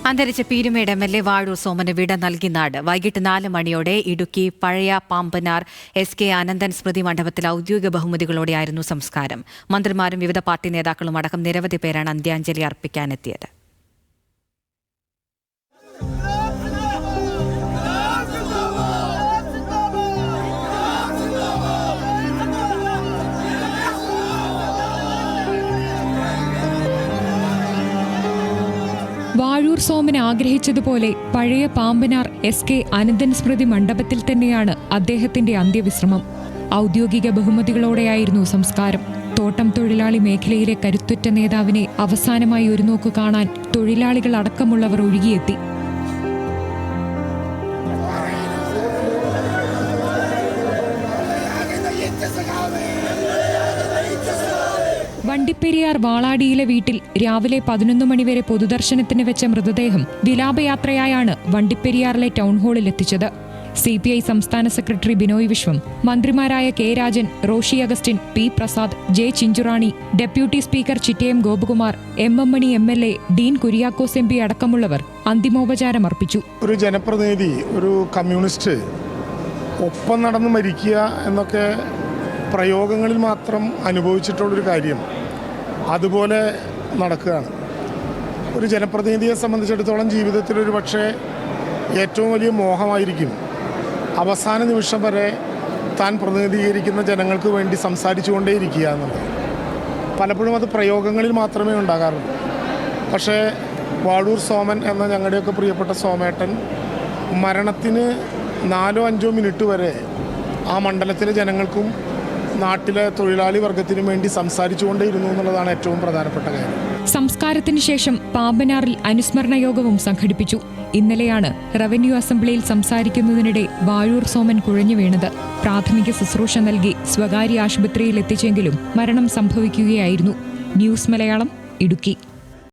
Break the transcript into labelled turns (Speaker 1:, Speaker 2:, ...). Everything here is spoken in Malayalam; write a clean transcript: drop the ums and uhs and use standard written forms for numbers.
Speaker 1: അന്തരിച്ച പീരുമേട് MLA വാഴൂർ സോമന് വിട നൽകി നാട്. വൈകിട്ട് 4 മണിയോടെ ഇടുക്കി പഴയ പാമ്പനാർ SK അനന്തൻ സ്മൃതി മണ്ഡപത്തിൽ ഔദ്യോഗിക ബഹുമതികളോടെയായിരുന്നു സംസ്കാരം. മന്ത്രിമാരും വിവിധ പാർട്ടി നേതാക്കളും അടക്കം നിരവധി പേരാണ് അന്ത്യാഞ്ജലി അർപ്പിക്കാനെത്തിയത്.
Speaker 2: വാഴൂർ സോമൻ ആഗ്രഹിച്ചതുപോലെ പഴയ പാമ്പനാർ SK അനന്തൻ സ്മൃതി മണ്ഡപത്തിൽ തന്നെയാണ് അദ്ദേഹത്തിന്റെ അന്ത്യവിശ്രമം. ഔദ്യോഗിക ബഹുമതികളോടെയായിരുന്നു സംസ്കാരം. തോട്ടം തൊഴിലാളി മേഖലയിലെ കരുത്തുറ്റ നേതാവിനെ അവസാനമായി ഒരു നോക്ക് കാണാൻ തൊഴിലാളികൾ അടക്കമുള്ളവർ ഒഴുകിയെത്തി. വണ്ടിപ്പെരിയാർ വാളാടിയിലെ വീട്ടിൽ രാവിലെ 11 മണിവരെ പൊതുദർശനത്തിന് വെച്ച മൃതദേഹം വിലാപയാത്രയായാണ് വണ്ടിപ്പെരിയാറിലെ ടൗൺഹാളിൽ എത്തിച്ചത്. CPI സംസ്ഥാന സെക്രട്ടറി ബിനോയ് വിശ്വം, മന്ത്രിമാരായ K Rajan, Roshy Augustine, P Prasad, J Chinchurani, deputy speaker Chittayam Gopakumar, MM Mani MLA, Dean Kuriakose MP അടക്കമുള്ളവർ അന്തിമോപചാരം അർപ്പിച്ചു.
Speaker 3: ഒരു ജനപ്രതിനിധി, ഒരു കമ്മ്യൂണിസ്റ്റ് ഒപ്പം നടന്ന് മരിക്കുക എന്നൊക്കെ പ്രയോഗങ്ങളിൽ മാത്രം അനുഭവിച്ചിട്ടുള്ളൊരു കാര്യം അതുപോലെ നടക്കുകയാണ്. ഒരു ജനപ്രതിനിധിയെ സംബന്ധിച്ചിടത്തോളം ജീവിതത്തിലൊരു പക്ഷേ ഏറ്റവും വലിയ മോഹമായിരിക്കും അവസാന നിമിഷം വരെ താൻ പ്രതിനിധീകരിക്കുന്ന ജനങ്ങൾക്ക് വേണ്ടി സംസാരിച്ചുകൊണ്ടേയിരിക്കുക എന്നുള്ളത്. പലപ്പോഴും അത് പ്രയോഗങ്ങളിൽ മാത്രമേ ഉണ്ടാകാറുള്ളൂ. പക്ഷേ വാഴൂർ സോമൻ എന്ന ഞങ്ങളുടെയൊക്കെ പ്രിയപ്പെട്ട സോമേട്ടൻ മരണത്തിന് 4-5 മിനിറ്റ് വരെ ആ മണ്ഡലത്തിലെ ജനങ്ങൾക്കും നാട്ടിലെ തൊഴിലാളി വർഗത്തിനു വേണ്ടി സംസാരിച്ചുകൊണ്ടേയിരുന്നു എന്നുള്ളതാണ് ഏറ്റവും പ്രധാനപ്പെട്ട കാര്യം.
Speaker 2: സംസ്കാരത്തിന് ശേഷം പാമ്പനാറിൽ അനുസ്മരണ യോഗവും സംഘടിപ്പിച്ചു. ഇന്നലെയാണ് റവന്യൂ അസംബ്ലിയിൽ സംസാരിക്കുന്നതിനിടെ വാഴൂർ സോമൻ കുഴഞ്ഞു വീണത്. പ്രാഥമിക ശുശ്രൂഷ നൽകി സ്വകാര്യ ആശുപത്രിയിൽ എത്തിച്ചെങ്കിലും മരണം സംഭവിക്കുകയായിരുന്നു. ന്യൂസ് മലയാളം, ഇടുക്കി.